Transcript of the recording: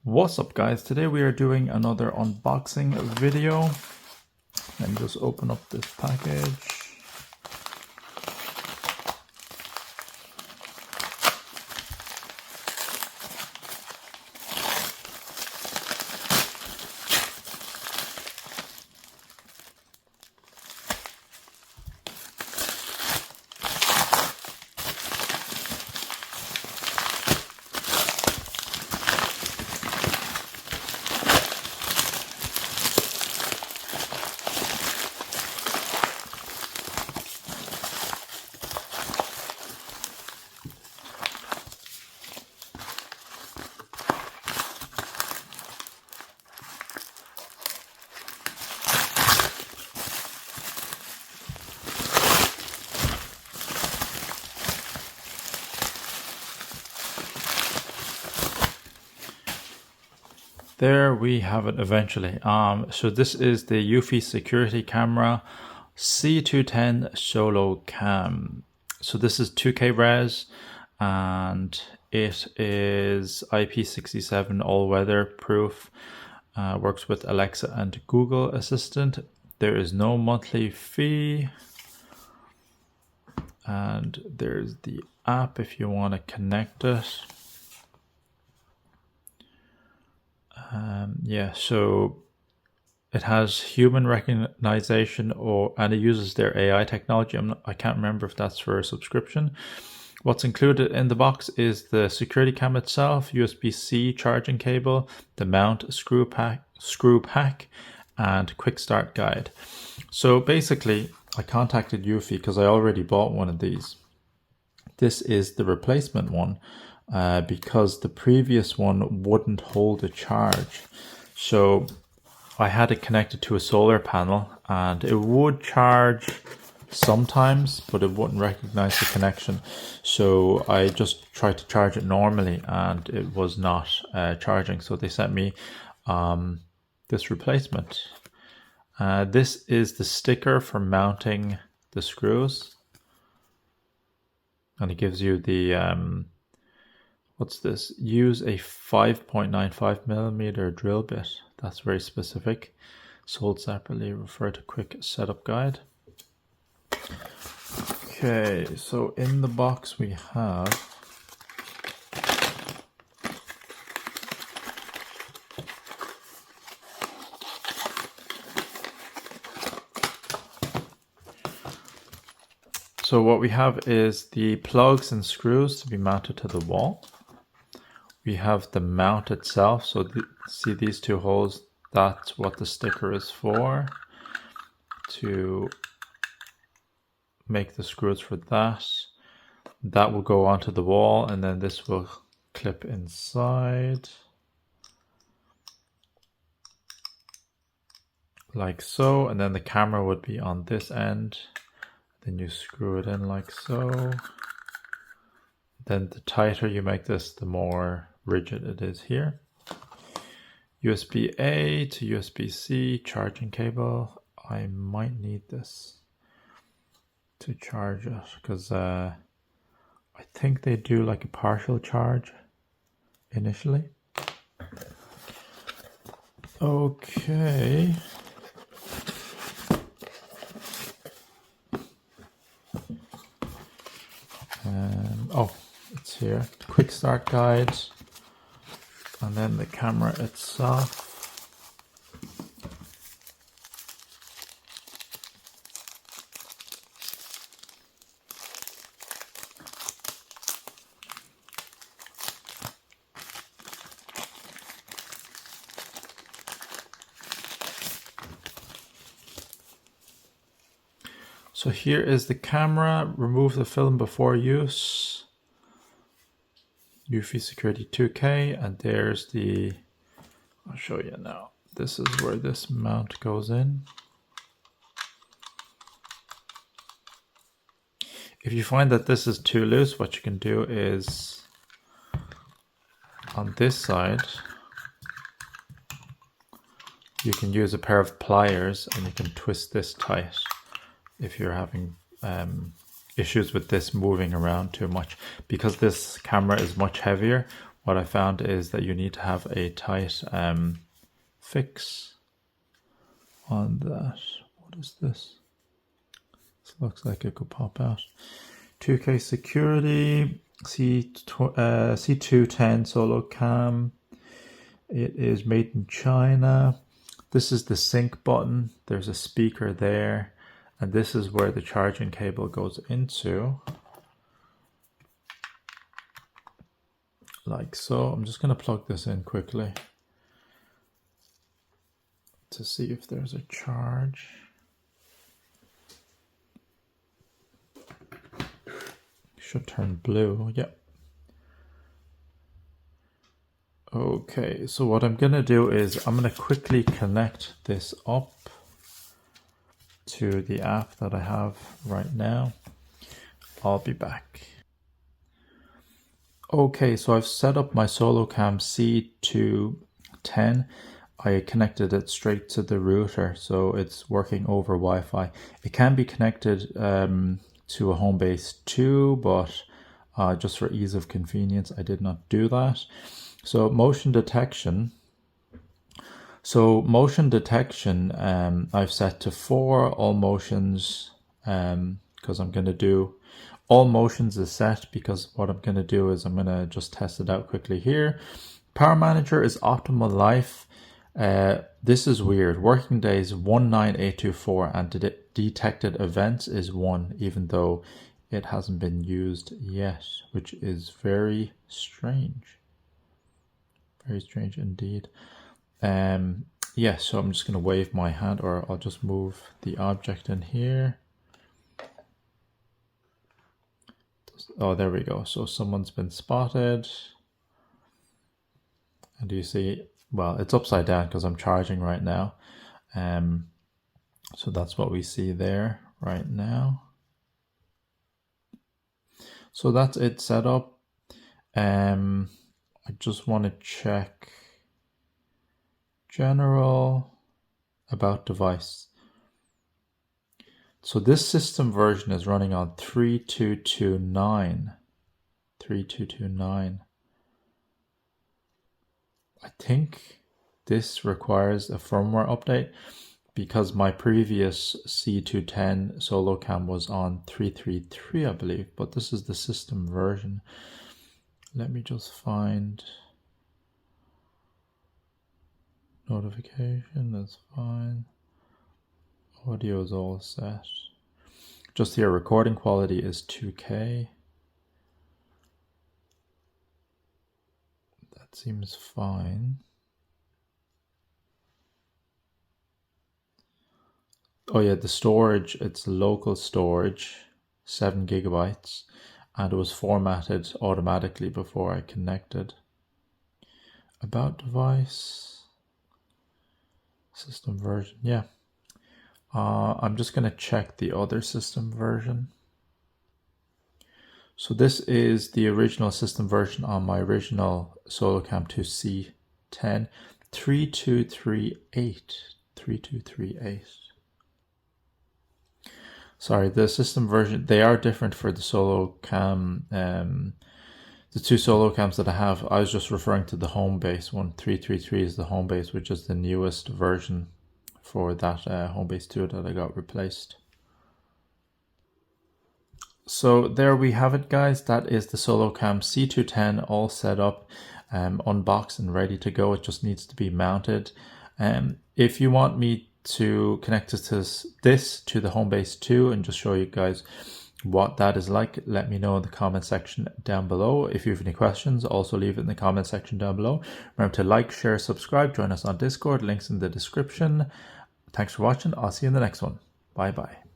What's up guys, today we are doing another unboxing video. Let me just open up this package. There we have it eventually. So this is the eufy security camera c210 solocam. So this is 2K res and it is IP67 all-weather proof. Works with Alexa and Google Assistant. There is no monthly fee. And there's the app if you want to connect it. Yeah, so it has human recognition and it uses their AI technology. I can't remember if that's for a subscription. What's included in the box is the security cam itself, USB-C charging cable, the mount, screw pack, and quick start guide. So basically, I contacted eufy because I already bought one of these. This is the replacement one. Because the previous one wouldn't hold a charge. So I had it connected to a solar panel and it would charge sometimes, but it wouldn't recognize the connection. So I just tried to charge it normally and it was not charging. So they sent me this replacement. This is the sticker for mounting the screws. And it gives you the what's this? Use a 5.95 millimeter drill bit. That's very specific. Sold separately. Refer to quick setup guide. Okay, so in the box we have so what we have is the plugs and screws to be mounted to the wall. We have the mount itself, so see these two holes, that's what the sticker is for, to make the screws for that. That will go onto the wall and then this will clip inside, like so, and then the camera would be on this end. Then you screw it in like so. Then the tighter you make this, the more rigid it is here. USB-A to USB-C charging cable. I might need this to charge it because I think they do like a partial charge initially. Okay. Oh, it's here. Quick start guide. And then the camera itself. So here is the camera. Remove the film before use. eufy Security 2K, and there's the, I'll show you now. This is where this mount goes in. If you find that this is too loose, what you can do is on this side, you can use a pair of pliers and you can twist this tight if you're having issues with this moving around too much. Because this camera is much heavier, what I found is that you need to have a tight fix on that. What is this? This looks like it could pop out. 2K security, c210 solocam. It is made in China. This is the sync button. There's a speaker there, and this is where the charging cable goes into. Like so. I'm just going to plug this in quickly to see if there's a charge. Should turn blue. Yep. Okay, so what I'm going to do is I'm going to quickly connect this up to the app that I have right now. I'll be back. Okay, so I've set up my solocam c210. I connected it straight to the router, so it's working over Wi-Fi. It can be connected to a Homebase 2, but just for ease of convenience, I did not do that. So motion detection. I've set to 4, all motions, because I'm going to do all motions is set, because what I'm going to do is I'm going to just test it out quickly here. Power manager is optimal life. This is weird. Working days 19824 and detected events is 1, even though it hasn't been used yet, which is very strange. Very strange indeed. Yeah, so I'm just going to wave my hand, or I'll just move the object in here. Oh, there we go. So someone's been spotted. And do you see, well, it's upside down because I'm charging right now. So that's what we see there right now. So that's it set up. I just want to check general, about device. So this system version is running on 3.2.2.9. 3.2.2.9. I think this requires a firmware update because my previous c210 solocam was on 3.3.3, I believe, but this is the system version. Let me just find notification, that's fine. Audio is all set. Just here, recording quality is 2K. That seems fine. Oh yeah, the storage, it's local storage, 7 gigabytes, and it was formatted automatically before I connected. About device, system version, yeah. I'm just going to check the other system version. So this is the original system version on my original solocam 2C10, 3.2.3.8. 3.2.3.8. Sorry, the system version, they are different for the solocam. The two solocams that I have, I was just referring to the Homebase one. 3.3.3 is the Homebase, which is the newest version for that Homebase 2 that I got replaced. So there we have it, guys. That is the solocam c210 all set up, unboxed and ready to go. It just needs to be mounted. If you want me to connect this to the Homebase 2 and just show you guys what that is like, let me know in the comment section down below. If you have any questions, also leave it in the comment section down below. Remember to like, share, subscribe, join us on Discord, links in the description. Thanks for watching. I'll see you in the next one. Bye bye.